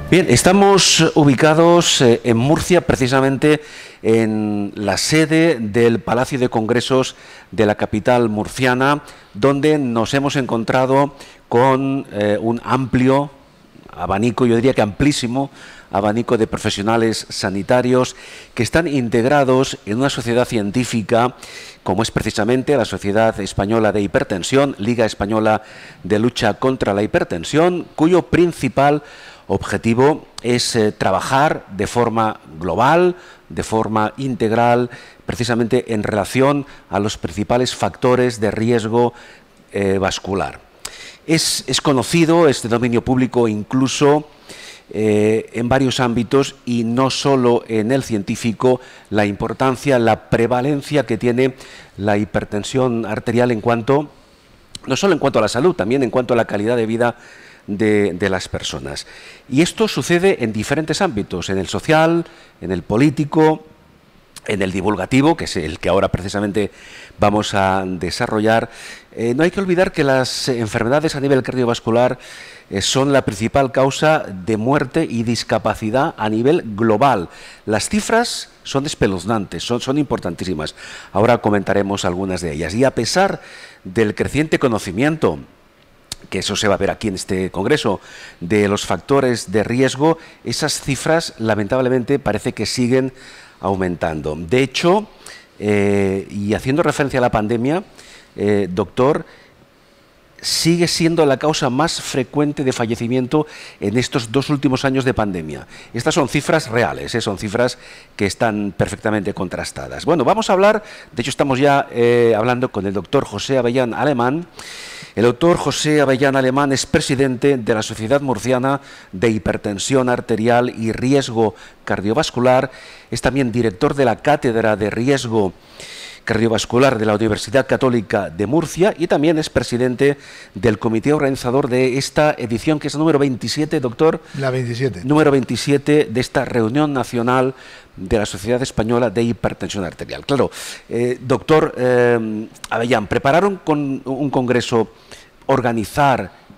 Bien, estamos ubicados en Murcia, precisamente en la sede del Palacio de Congresos de la capital murciana, donde nos hemos encontrado con un amplio abanico, yo diría que amplísimo abanico de profesionales sanitarios que están integrados en una sociedad científica como es precisamente la Sociedad Española de Hipertensión, Liga Española de Lucha contra la Hipertensión, cuyo principal objetivo es trabajar de forma global, de forma integral, precisamente en relación a los principales factores de riesgo vascular. Es conocido este dominio público incluso en varios ámbitos y no solo en el científico, la importancia, la prevalencia que tiene la hipertensión arterial en cuanto, no solo en cuanto a la salud, también en cuanto a la calidad de vida de las personas. Y esto sucede en diferentes ámbitos, en el social, en el político, en el divulgativo, que es el que ahora precisamente vamos a desarrollar. No hay que olvidar que las enfermedades a nivel cardiovascular son la principal causa de muerte y discapacidad a nivel global. Las cifras son espeluznantes, son importantísimas. Ahora comentaremos algunas de ellas. Y a pesar del creciente conocimiento, que eso se va a ver aquí en este congreso, de los factores de riesgo, esas cifras lamentablemente parece que siguen aumentando. De hecho, y haciendo referencia a la pandemia, doctor, sigue siendo la causa más frecuente de fallecimiento en estos 2 últimos años de pandemia. Estas son cifras reales, son cifras que están perfectamente contrastadas. Bueno, vamos a hablar, de hecho estamos ya hablando con el doctor José Avellán Alemán. El doctor José Avellán Alemán es presidente de la Sociedad Murciana de Hipertensión Arterial y Riesgo Cardiovascular. Es también director de la Cátedra de Riesgo Cardiovascular de la Universidad Católica de Murcia y también es presidente del comité organizador de esta edición, que es el número 27, doctor. La 27. Número 27 de esta reunión nacional de la Sociedad Española de Hipertensión Arterial. Claro, doctor Avellán, prepararon con un congreso,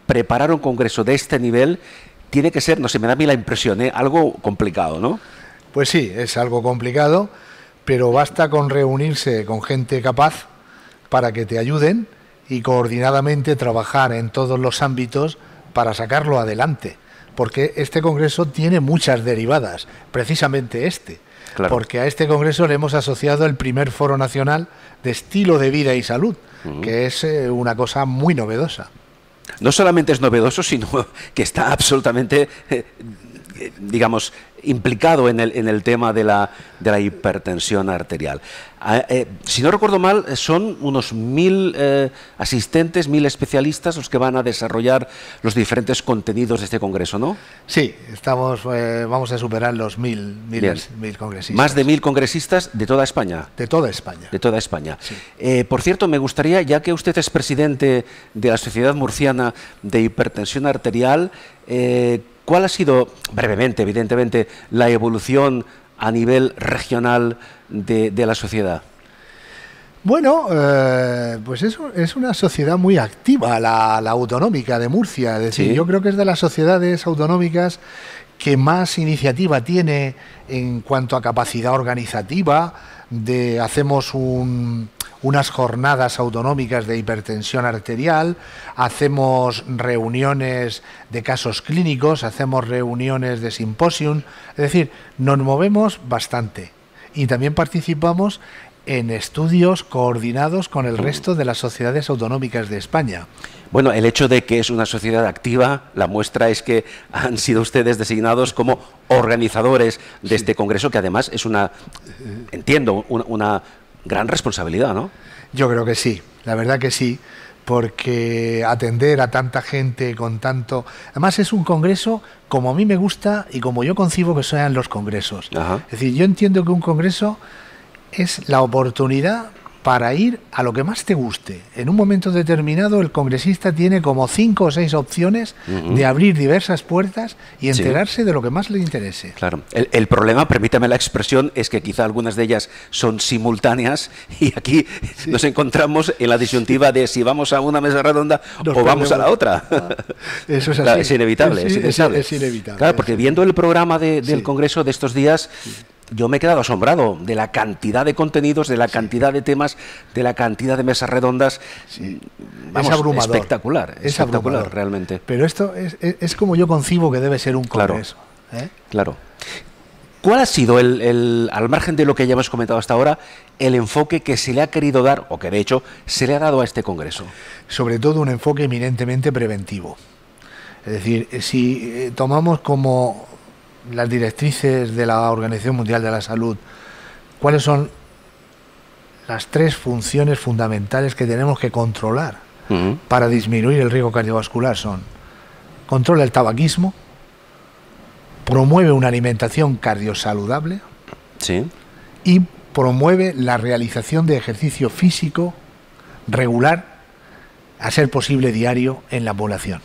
preparar un congreso de este nivel, tiene que ser, no sé, me da a mí la impresión, algo complicado, ¿no? Pues sí, es algo complicado, pero basta con reunirse con gente capaz para que te ayuden y coordinadamente trabajar en todos los ámbitos para sacarlo adelante. Porque este congreso tiene muchas derivadas, precisamente este. Claro. Porque a este congreso le hemos asociado el primer foro nacional de estilo de vida y salud, que es una cosa muy novedosa. No solamente es novedoso, sino que está absolutamente, digamos, implicado en el tema de la hipertensión arterial. Si no recuerdo mal, son unos 1000 asistentes, 1000 especialistas los que van a desarrollar los diferentes contenidos de este congreso, ¿no? Sí, vamos a superar los 1000 congresistas. Más de 1000 congresistas de toda España. De toda España. De toda España. Sí. Por cierto, me gustaría, ya que usted es presidente de la Sociedad Murciana de Hipertensión Arterial, ¿cuál ha sido, brevemente, evidentemente, la evolución a nivel regional de la sociedad? Bueno, pues es una sociedad muy activa, la autonómica de Murcia. Es decir, ¿sí? Yo creo que es de las sociedades autonómicas que más iniciativa tiene en cuanto a capacidad organizativa. Hacemos unas jornadas autonómicas de hipertensión arterial, hacemos reuniones de casos clínicos, hacemos reuniones de simposium, es decir, nos movemos bastante y también participamos en estudios coordinados con el resto de las sociedades autonómicas de España. Bueno, el hecho de que es una sociedad activa, la muestra es que han sido ustedes designados como organizadores de este congreso, que además es entiendo, una gran responsabilidad, ¿no? Yo creo que sí, la verdad que sí, porque atender a tanta gente con tanto... Además es un congreso como a mí me gusta y como yo concibo que sean los congresos. Ajá. Es decir, yo entiendo que un congreso es la oportunidad para ir a lo que más te guste. En un momento determinado el congresista tiene como 5 o 6 opciones de abrir diversas puertas y enterarse de lo que más le interese. Claro. El problema, permítame la expresión, es que quizá algunas de ellas son simultáneas y aquí nos encontramos en la disyuntiva de si vamos a una mesa redonda o vamos a la otra. Eso es así. Claro, es inevitable. Es inevitable. Claro, porque viendo el programa del Congreso de estos días, yo me he quedado asombrado de la cantidad de contenidos, de la cantidad de temas, de la cantidad de mesas redondas. Vamos, es abrumador. Espectacular, es espectacular abrumador. Realmente. Pero esto es como yo concibo que debe ser un congreso. Claro. ¿Cuál ha sido, al margen de lo que ya hemos comentado hasta ahora, el enfoque que se le ha querido dar, o que de hecho se le ha dado a este congreso? Sobre todo un enfoque eminentemente preventivo. Es decir, si tomamos como las directrices de la Organización Mundial de la Salud, ¿cuáles son las 3 funciones fundamentales que tenemos que controlar para disminuir el riesgo cardiovascular? Son: controla el tabaquismo, promueve una alimentación cardiosaludable y promueve la realización de ejercicio físico regular, a ser posible diario, en la población.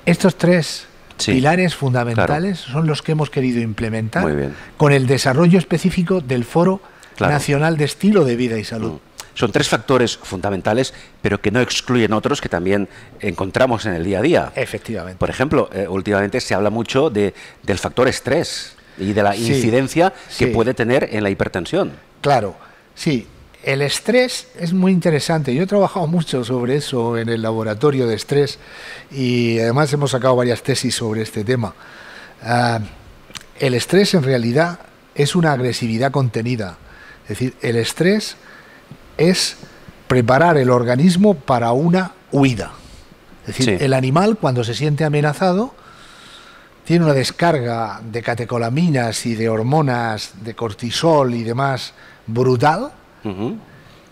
Estos 3 pilares fundamentales son los que hemos querido implementar con el desarrollo específico del Foro Nacional de Estilo de Vida y Salud. Son 3 factores fundamentales, pero que no excluyen otros que también encontramos en el día a día. Efectivamente. Por ejemplo, últimamente se habla mucho del factor estrés y de la incidencia que puede tener en la hipertensión. Claro, sí. El estrés es muy interesante. Yo he trabajado mucho sobre eso en el laboratorio de estrés y además hemos sacado varias tesis sobre este tema. El estrés en realidad es una agresividad contenida. Es decir, el estrés es preparar el organismo para una huida. Es decir, el animal, cuando se siente amenazado, tiene una descarga de catecolaminas y de hormonas, de cortisol y demás brutal,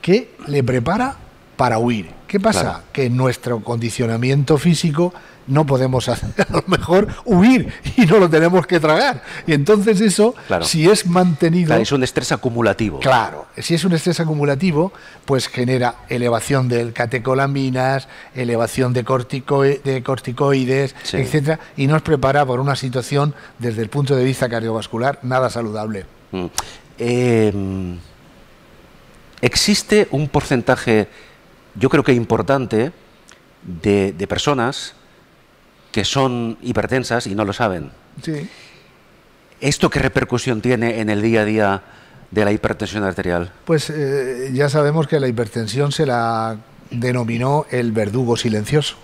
que le prepara para huir. ¿Qué pasa? Que en nuestro condicionamiento físico no podemos hacer, a lo mejor, huir y no lo tenemos que tragar. Y entonces eso, si es mantenido... es un estrés acumulativo. Claro, si es un estrés acumulativo, pues genera elevación de catecolaminas, elevación de corticoides, etcétera, y nos prepara por una situación, desde el punto de vista cardiovascular, nada saludable. Existe un porcentaje, yo creo que importante, de personas que son hipertensas y no lo saben. ¿Esto qué repercusión tiene en el día a día de la hipertensión arterial? Pues ya sabemos que la hipertensión se la denominó el verdugo silencioso.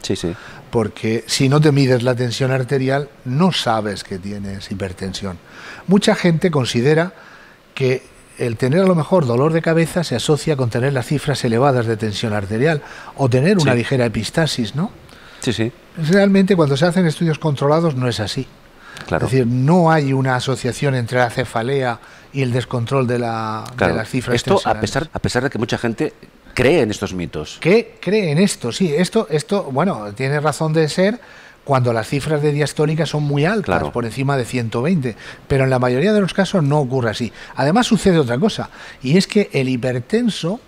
Porque si no te mides la tensión arterial, no sabes que tienes hipertensión. Mucha gente considera que el tener a lo mejor dolor de cabeza se asocia con tener las cifras elevadas de tensión arterial o tener una ligera epistasis, ¿no? Realmente, cuando se hacen estudios controlados, no es así. Es decir, no hay una asociación entre la cefalea y el descontrol de las cifras tensionales. A pesar de que mucha gente cree en estos mitos. ¿Qué cree en esto? Sí, esto, bueno, tiene razón de ser cuando las cifras de diastólica son muy altas, por encima de 120, pero en la mayoría de los casos no ocurre así. Además sucede otra cosa, y es que el hipertenso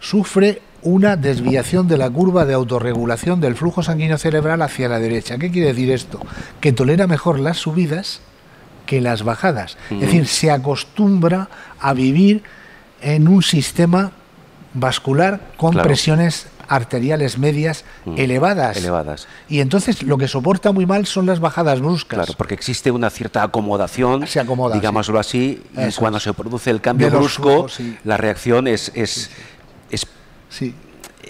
sufre una desviación de la curva de autorregulación del flujo sanguíneo cerebral hacia la derecha. ¿Qué quiere decir esto? Que tolera mejor las subidas que las bajadas. Es decir, se acostumbra a vivir en un sistema vascular con presiones arteriales medias elevadas. Y entonces lo que soporta muy mal son las bajadas bruscas. Claro, porque existe una cierta acomodación, digámoslo así, y cuando se produce el cambio brusco, la reacción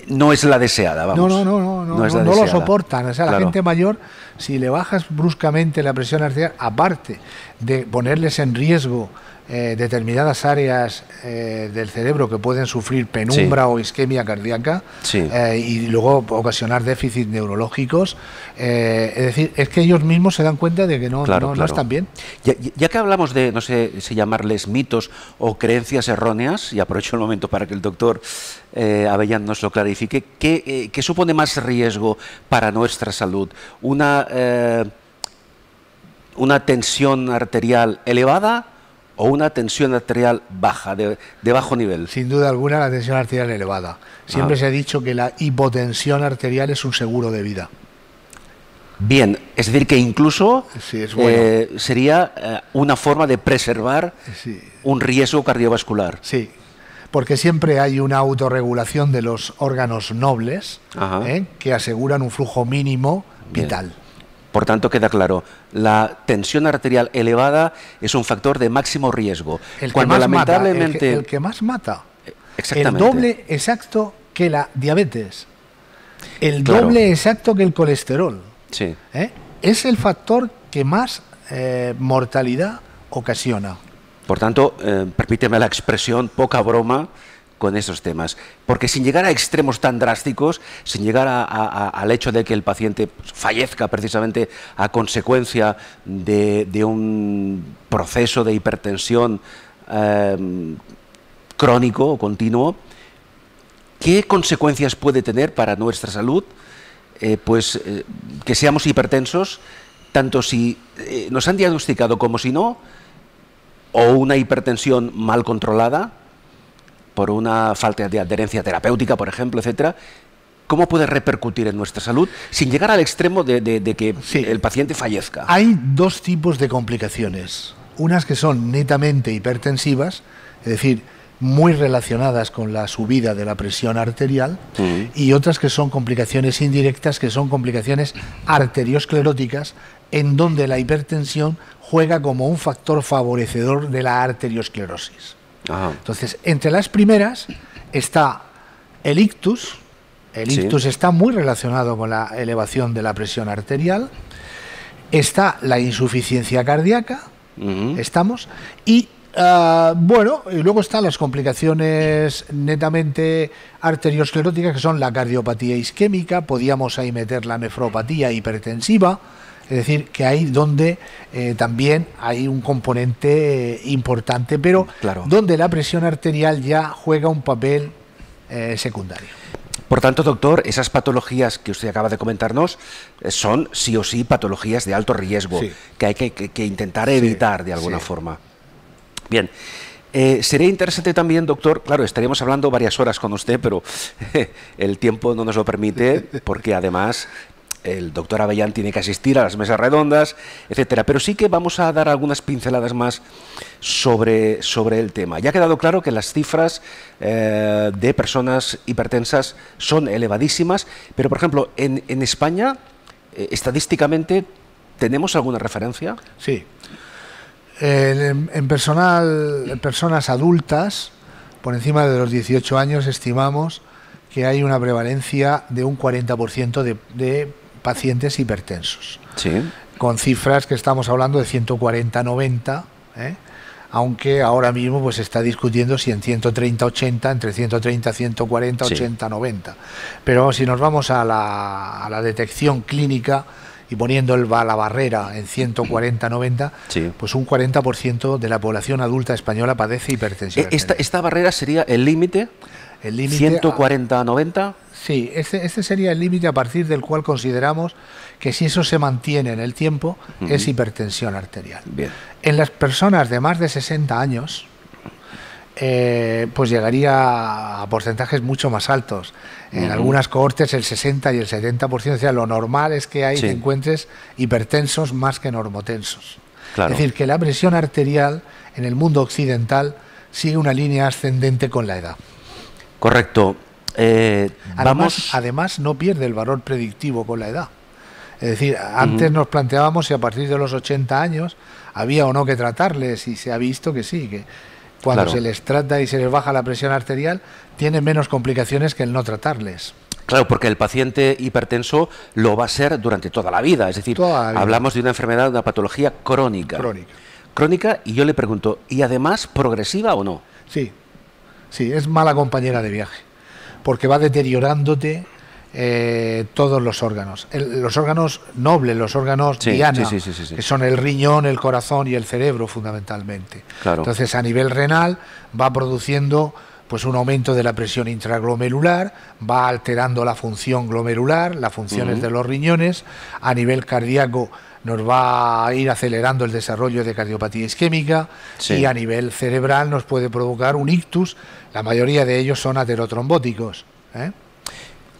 no es la deseada, vamos. No lo soportan. O sea, la gente mayor, si le bajas bruscamente la presión arterial, aparte de ponerles en riesgo determinadas áreas del cerebro que pueden sufrir penumbra o isquemia cardíaca y luego ocasionar déficits neurológicos, es decir, es que ellos mismos se dan cuenta de que no están bien. Ya que hablamos de, no sé si llamarles mitos o creencias erróneas, y aprovecho el momento para que el doctor Abellán nos lo clarifique, ¿qué supone más riesgo para nuestra salud? ¿Una tensión arterial elevada o una tensión arterial baja, de bajo nivel? Sin duda alguna la tensión arterial elevada. Siempre se ha dicho que la hipotensión arterial es un seguro de vida. Bien, es decir, que incluso Sí, es bueno. sería una forma de preservar Sí. un riesgo cardiovascular. Sí, porque siempre hay una autorregulación de los órganos nobles que aseguran un flujo mínimo vital. Bien. Por tanto, queda claro, la tensión arterial elevada es un factor de máximo riesgo. El Cuando que más lamentablemente... mata, el que más mata. Exactamente. El doble exacto que la diabetes. El Claro. doble exacto que el colesterol. Sí. Es el factor que más mortalidad ocasiona. Por tanto, permíteme la expresión, poca broma con esos temas. Porque sin llegar a extremos tan drásticos, sin llegar al hecho de que el paciente fallezca precisamente a consecuencia de un proceso de hipertensión crónico o continuo, ¿qué consecuencias puede tener para nuestra salud que seamos hipertensos, tanto si nos han diagnosticado como si no, o una hipertensión mal controlada por una falta de adherencia terapéutica, por ejemplo, etcétera? ¿Cómo puede repercutir en nuestra salud sin llegar al extremo de que el paciente fallezca? Hay dos tipos de complicaciones. Unas que son netamente hipertensivas, es decir, muy relacionadas con la subida de la presión arterial, y otras que son complicaciones indirectas, que son complicaciones arterioscleróticas, en donde la hipertensión juega como un factor favorecedor de la arteriosclerosis. Entonces, entre las primeras está el ictus. El ictus está muy relacionado con la elevación de la presión arterial. Está la insuficiencia cardíaca, y y luego están las complicaciones netamente arterioscleróticas, que son la cardiopatía isquémica. Podíamos ahí meter la nefropatía hipertensiva. Es decir, que ahí donde también hay un componente importante, pero donde la presión arterial ya juega un papel secundario. Por tanto, doctor, esas patologías que usted acaba de comentarnos son sí o sí patologías de alto riesgo, que hay que intentar evitar de alguna forma. Bien, sería interesante también, doctor, claro, estaríamos hablando varias horas con usted, pero el tiempo no nos lo permite, porque además el doctor Avellán tiene que asistir a las mesas redondas, etcétera. Pero sí que vamos a dar algunas pinceladas más sobre el tema. Ya ha quedado claro que las cifras de personas hipertensas son elevadísimas, pero, por ejemplo, en España, estadísticamente, ¿tenemos alguna referencia? Sí. En personas adultas, por encima de los 18 años, estimamos que hay una prevalencia de un 40% de pacientes hipertensos. Con cifras que estamos hablando de 140-90, aunque ahora mismo pues se está discutiendo si en 130-80, entre 130, 140, 80, 90. Pero si nos vamos a la detección clínica y poniendo la barrera en 140-90, pues un 40% de la población adulta española padece hipertensión. ¿Esta barrera sería el límite? El límite 140-90. Sí, este sería el límite a partir del cual consideramos que si eso se mantiene en el tiempo es hipertensión arterial. Bien. En las personas de más de 60 años pues llegaría a porcentajes mucho más altos. En algunas cohortes el 60 y el 70%, o sea, lo normal es que ahí te encuentres hipertensos más que normotensos. Es decir, que la presión arterial en el mundo occidental sigue una línea ascendente con la edad. Correcto. Además, no pierde el valor predictivo con la edad. Es decir, antes nos planteábamos si a partir de los 80 años había o no que tratarles, y se ha visto que sí, que cuando se les trata y se les baja la presión arterial, tienen menos complicaciones que el no tratarles. Claro, porque el paciente hipertenso lo va a ser durante toda la vida. Es decir, hablamos de una enfermedad, de una patología crónica. Crónica, y yo le pregunto, ¿y además progresiva o no? Sí, es mala compañera de viaje, porque va deteriorándote todos los órganos. Los órganos nobles, los órganos diana, que son el riñón, el corazón y el cerebro fundamentalmente. Entonces, a nivel renal va produciendo pues un aumento de la presión intraglomerular, va alterando la función glomerular, las funciones de los riñones. A nivel cardíaco nos va a ir acelerando el desarrollo de cardiopatía isquémica, y a nivel cerebral nos puede provocar un ictus. La mayoría de ellos son aterotrombóticos, ¿eh?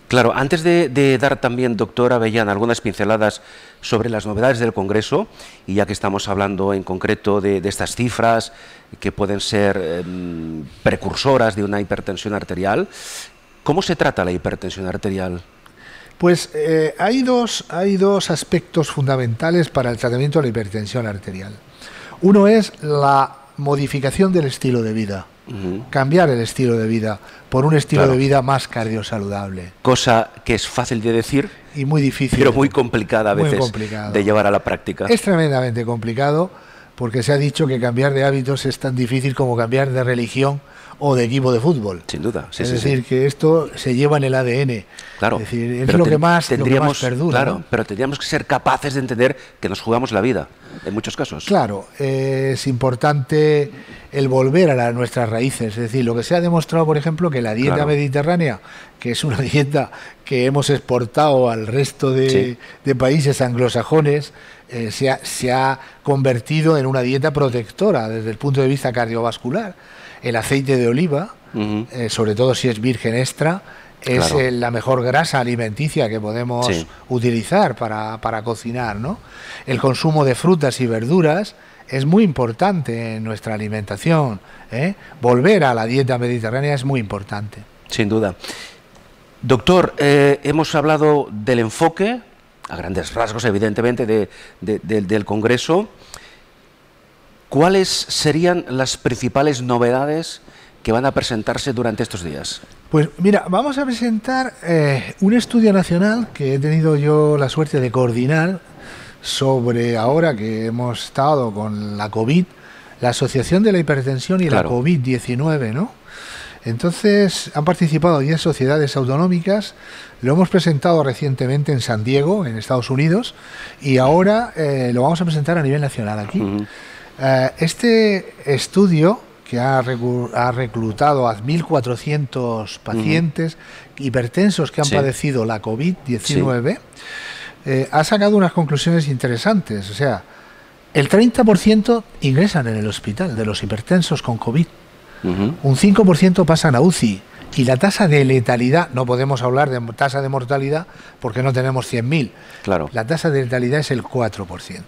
Claro, antes de dar también, doctor Avellán, algunas pinceladas sobre las novedades del Congreso, y ya que estamos hablando en concreto de estas cifras que pueden ser precursoras de una hipertensión arterial, ¿cómo se trata la hipertensión arterial? Pues hay dos aspectos fundamentales para el tratamiento de la hipertensión arterial. Uno es la modificación del estilo de vida. Cambiar el estilo de vida por un estilo de vida más cardiosaludable. Cosa que es fácil de decir y muy difícil, pero muy complicada a veces de llevar a la práctica. Es tremendamente complicado, porque se ha dicho que cambiar de hábitos es tan difícil como cambiar de religión o de equipo de fútbol. Sin duda. Es decir, que esto se lleva en el ADN. Claro. Es decir, es lo que más perdura. Claro, ¿no? pero tendríamos que ser capaces de entender que nos jugamos la vida, en muchos casos. Claro, es importante el volver a nuestras raíces. Es decir, lo que se ha demostrado, por ejemplo, que la dieta mediterránea, que es una dieta que hemos exportado al resto de países anglosajones, se ha convertido en una dieta protectora desde el punto de vista cardiovascular. El aceite de oliva, sobre todo si es virgen extra, es la mejor grasa alimenticia que podemos utilizar para cocinar, ¿no? El consumo de frutas y verduras es muy importante en nuestra alimentación, ¿eh? Volver a la dieta mediterránea es muy importante. Sin duda. Doctor, hemos hablado del enfoque, a grandes rasgos, evidentemente, del Congreso. ¿Cuáles serían las principales novedades que van a presentarse durante estos días? Pues mira, vamos a presentar un estudio nacional que he tenido yo la suerte de coordinar sobre, ahora que hemos estado con la COVID, la Asociación de la Hipertensión y la COVID-19, ¿no? Entonces han participado 10 sociedades autonómicas, lo hemos presentado recientemente en San Diego, en Estados Unidos, y ahora lo vamos a presentar a nivel nacional aquí. Este estudio, que ha reclutado a 1.400 pacientes hipertensos que han padecido la COVID-19, ha sacado unas conclusiones interesantes. O sea, el 30% ingresan en el hospital de los hipertensos con COVID, un 5% pasan a UCI, y la tasa de letalidad, no podemos hablar de tasa de mortalidad porque no tenemos 100.000, la tasa de letalidad es el 4%.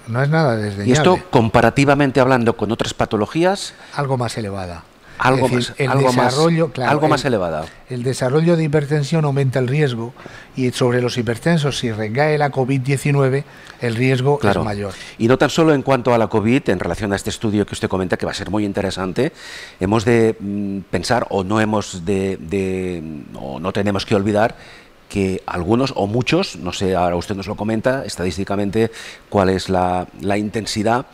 No es nada desdeñable. ¿Y esto, comparativamente hablando con otras patologías? Algo más elevada. Algo más elevada. El desarrollo de hipertensión aumenta el riesgo, y sobre los hipertensos, si recae la COVID-19, el riesgo es mayor. Y no tan solo en cuanto a la COVID, en relación a este estudio que usted comenta, que va a ser muy interesante, hemos de pensar, o no tenemos que olvidar, que algunos o muchos, no sé, ahora usted nos lo comenta estadísticamente cuál es la intensidad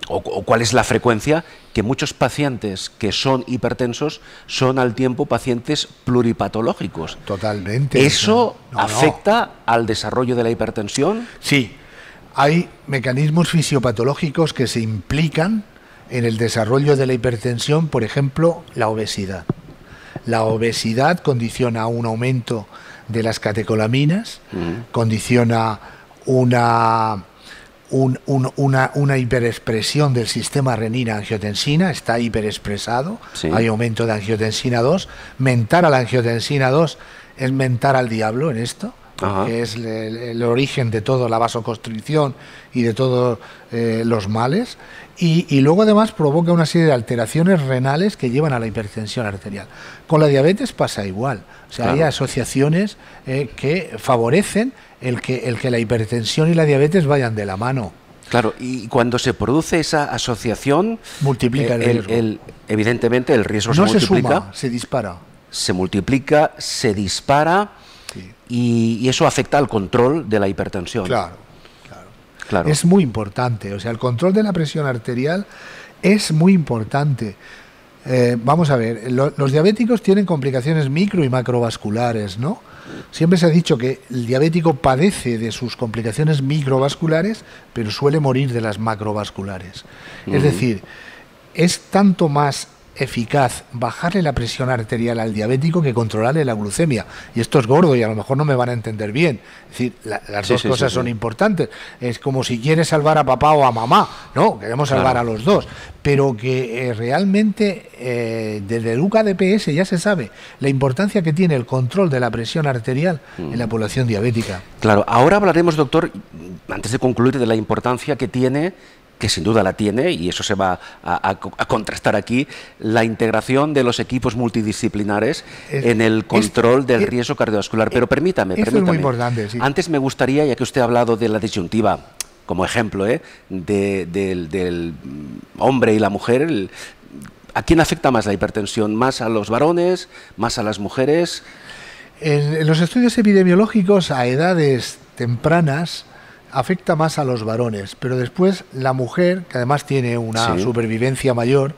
o cuál es la frecuencia, que muchos pacientes que son hipertensos son al tiempo pacientes pluripatológicos. Totalmente. ¿Eso afecta al desarrollo de la hipertensión? Sí, hay mecanismos fisiopatológicos que se implican en el desarrollo de la hipertensión, por ejemplo, la obesidad. La obesidad condiciona un aumento de las catecolaminas, condiciona una hiperexpresión del sistema renina-angiotensina, está hiperexpresado, hay aumento de angiotensina 2. Mentar a la angiotensina 2 es mentar al diablo en esto, que es el origen de toda la vasoconstricción y de todos los males, y luego además provoca una serie de alteraciones renales que llevan a la hipertensión arterial. Con la diabetes pasa igual, o sea, hay asociaciones que favorecen el que la hipertensión y la diabetes vayan de la mano. Claro, y cuando se produce esa asociación, multiplica el riesgo. Evidentemente el riesgo se multiplica. Se suma, se dispara. Se multiplica, se dispara, y eso afecta al control de la hipertensión. Claro. Es muy importante, o sea, el control de la presión arterial es muy importante. Vamos a ver, los diabéticos tienen complicaciones micro y macrovasculares, ¿no? Siempre se ha dicho que el diabético padece de sus complicaciones microvasculares, pero suele morir de las macrovasculares. Es decir, es tanto más eficaz bajarle la presión arterial al diabético que controlarle la glucemia. Y esto es gordo y a lo mejor no me van a entender bien. Es decir, las dos cosas son importantes. Es como si quieres salvar a papá o a mamá. No, queremos salvar a los dos. Pero que realmente desde el UKDPS ya se sabe la importancia que tiene el control de la presión arterial en la población diabética. Claro, ahora hablaremos, doctor, antes de concluir, de la importancia que tiene, que sin duda la tiene, y eso se va a contrastar aquí, la integración de los equipos multidisciplinares en el control del riesgo cardiovascular. Pero permítame, es muy importante, sí. Antes me gustaría, ya que usted ha hablado de la disyuntiva, como ejemplo, del hombre y la mujer, ¿a quién afecta más la hipertensión? ¿Más a los varones? ¿Más a las mujeres? En los estudios epidemiológicos a edades tempranas afecta más a los varones, pero después la mujer, que además tiene una supervivencia mayor,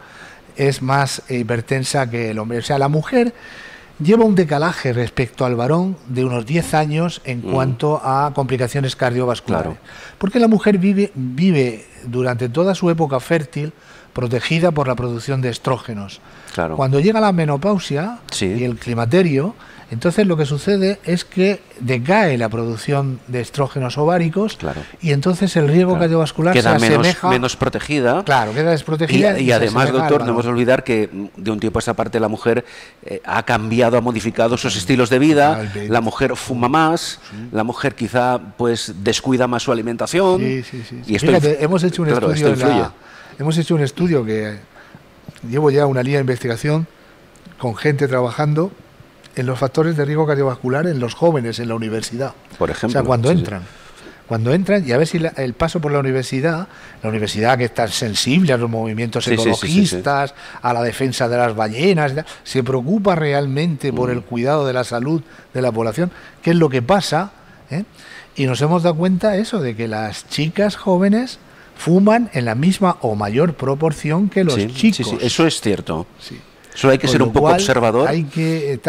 es más hipertensa que el hombre. O sea, la mujer lleva un decalaje respecto al varón de unos 10 años en cuanto a complicaciones cardiovasculares. Porque la mujer vive durante toda su época fértil protegida por la producción de estrógenos. Cuando llega la menopausia y el climaterio, entonces lo que sucede es que decae la producción de estrógenos ováricos y entonces el riesgo cardiovascular queda se asemeja... menos protegida. Claro, queda desprotegida. Y además, doctor, no debemos olvidar que de un tiempo a esta parte la mujer ha cambiado, ha modificado sus estilos de vida. La mujer fuma más, la mujer quizá pues descuida más su alimentación. Y esto hemos hecho un estudio hemos hecho un estudio que llevo ya una línea de investigación con gente trabajando en los factores de riesgo cardiovascular en los jóvenes en la universidad. Por ejemplo. O sea, cuando entran, y a ver si el paso por la universidad que está sensible a los movimientos ecologistas, a la defensa de las ballenas, se preocupa realmente por el cuidado de la salud de la población, qué es lo que pasa, y nos hemos dado cuenta de que las chicas jóvenes fuman en la misma o mayor proporción que los chicos. Sí, eso es cierto. Solo hay que ser un poco observador. Hay que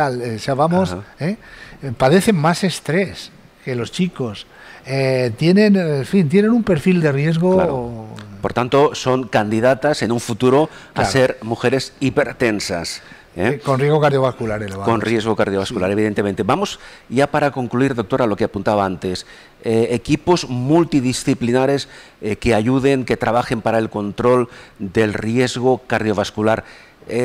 padecen más estrés que los chicos. Tienen un perfil de riesgo. Por tanto, son candidatas en un futuro a ser mujeres hipertensas. Con riesgo cardiovascular elevado. Con riesgo cardiovascular, evidentemente. Vamos ya para concluir, doctora, lo que apuntaba antes. Equipos multidisciplinares que ayuden, que trabajen para el control del riesgo cardiovascular.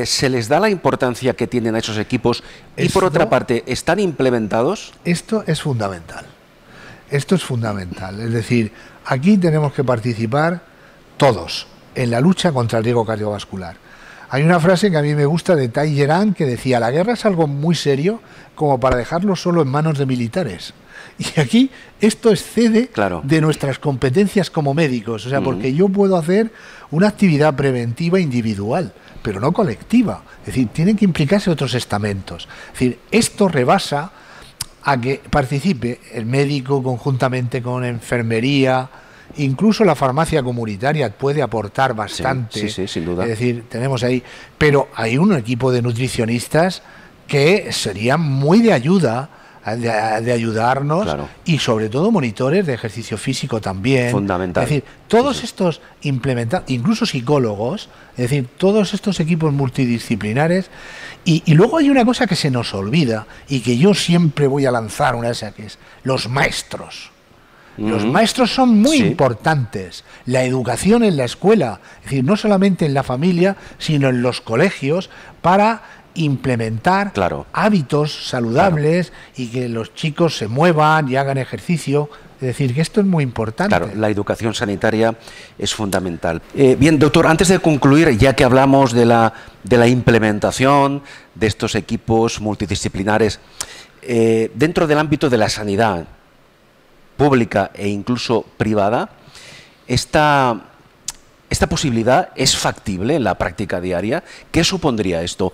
¿Se les da la importancia que tienen a esos equipos? Y por otra parte, ¿están implementados? Esto es fundamental. Esto es fundamental. Es decir, aquí tenemos que participar todos en la lucha contra el riesgo cardiovascular. Hay una frase que a mí me gusta de Talleyrand que decía: la guerra es algo muy serio como para dejarlo solo en manos de militares. Y aquí esto excede de nuestras competencias como médicos, o sea, porque yo puedo hacer una actividad preventiva individual, pero no colectiva. Es decir, tienen que implicarse otros estamentos. Es decir, esto rebasa a que participe el médico conjuntamente con enfermería. Incluso la farmacia comunitaria puede aportar bastante. Sí, sin duda. Es decir, tenemos ahí, pero hay un equipo de nutricionistas que serían muy de ayuda, de ayudarnos, y sobre todo monitores de ejercicio físico también. Fundamental. Es decir, todos estos implementados, incluso psicólogos, es decir, todos estos equipos multidisciplinares. Y luego hay una cosa que se nos olvida y que yo siempre voy a lanzar, una de esas, que es los maestros. Los maestros son muy importantes. La educación en la escuela, es decir, no solamente en la familia, sino en los colegios, para implementar hábitos saludables y que los chicos se muevan y hagan ejercicio. Es decir, que esto es muy importante. Claro, la educación sanitaria es fundamental. Bien, doctor, antes de concluir, ya que hablamos de la implementación de estos equipos multidisciplinares, dentro del ámbito de la sanidad pública e incluso privada, ¿esta posibilidad es factible en la práctica diaria? ¿Qué supondría esto?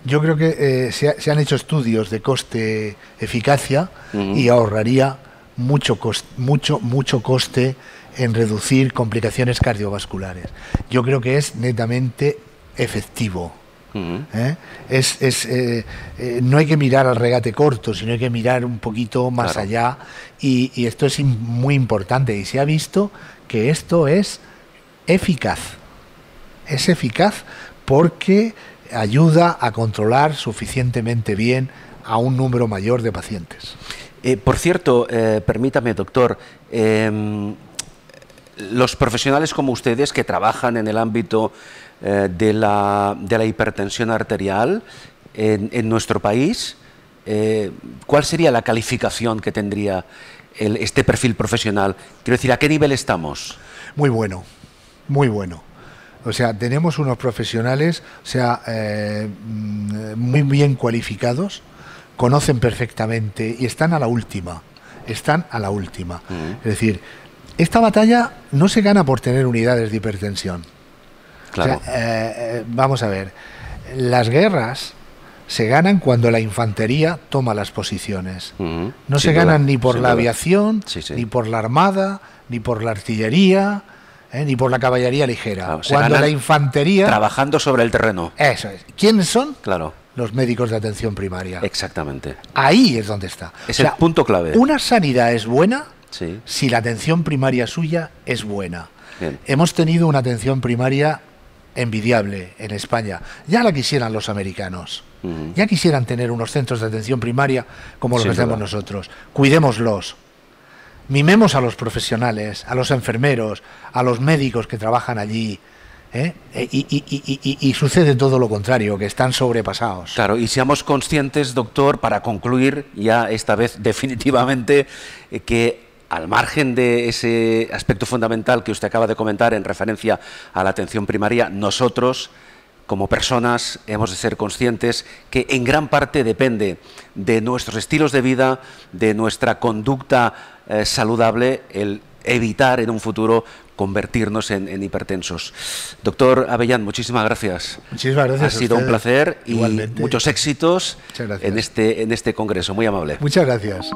Yo creo que se han hecho estudios de coste-eficacia y ahorraría mucho coste en reducir complicaciones cardiovasculares. Yo creo que es netamente efectivo. No hay que mirar al regate corto, sino hay que mirar un poquito más allá, y esto es muy importante, y se ha visto que esto es eficaz. Es eficaz porque ayuda a controlar suficientemente bien a un número mayor de pacientes. Por cierto, permítame, doctor, los profesionales como ustedes que trabajan en el ámbito de la hipertensión arterial en nuestro país, ¿cuál sería la calificación que tendría este perfil profesional? Quiero decir, ¿a qué nivel estamos? Muy bueno, muy bueno. O sea, tenemos unos profesionales, o sea, muy bien cualificados, conocen perfectamente y están a la última. Están a la última. Es decir, esta batalla no se gana por tener unidades de hipertensión. Claro. O sea, vamos a ver, las guerras se ganan cuando la infantería toma las posiciones. No se ganan ni por la aviación, ni por la armada, ni por la artillería, ni por la caballería ligera. Claro, cuando la infantería... Trabajando sobre el terreno. Eso es. ¿Quiénes son? Claro. Los médicos de atención primaria. Exactamente. Ahí es donde está. Es el punto clave. Una sanidad es buena sí. si la atención primaria suya es buena. Bien. Hemos tenido una atención primaria envidiable en España. Ya la quisieran los americanos. Ya quisieran tener unos centros de atención primaria como los que tenemos nosotros. Cuidémoslos. Mimemos a los profesionales, a los enfermeros, a los médicos que trabajan allí. Y sucede todo lo contrario, que están sobrepasados. Claro, y seamos conscientes, doctor, para concluir ya esta vez definitivamente, que al margen de ese aspecto fundamental que usted acaba de comentar en referencia a la atención primaria, nosotros, como personas, hemos de ser conscientes que en gran parte depende de nuestros estilos de vida, de nuestra conducta saludable, el evitar en un futuro convertirnos en hipertensos. Doctor Abellán, muchísimas gracias. Muchísimas gracias. Ha sido un placer y igualmente. Muchos éxitos en este congreso. Muy amable. Muchas gracias.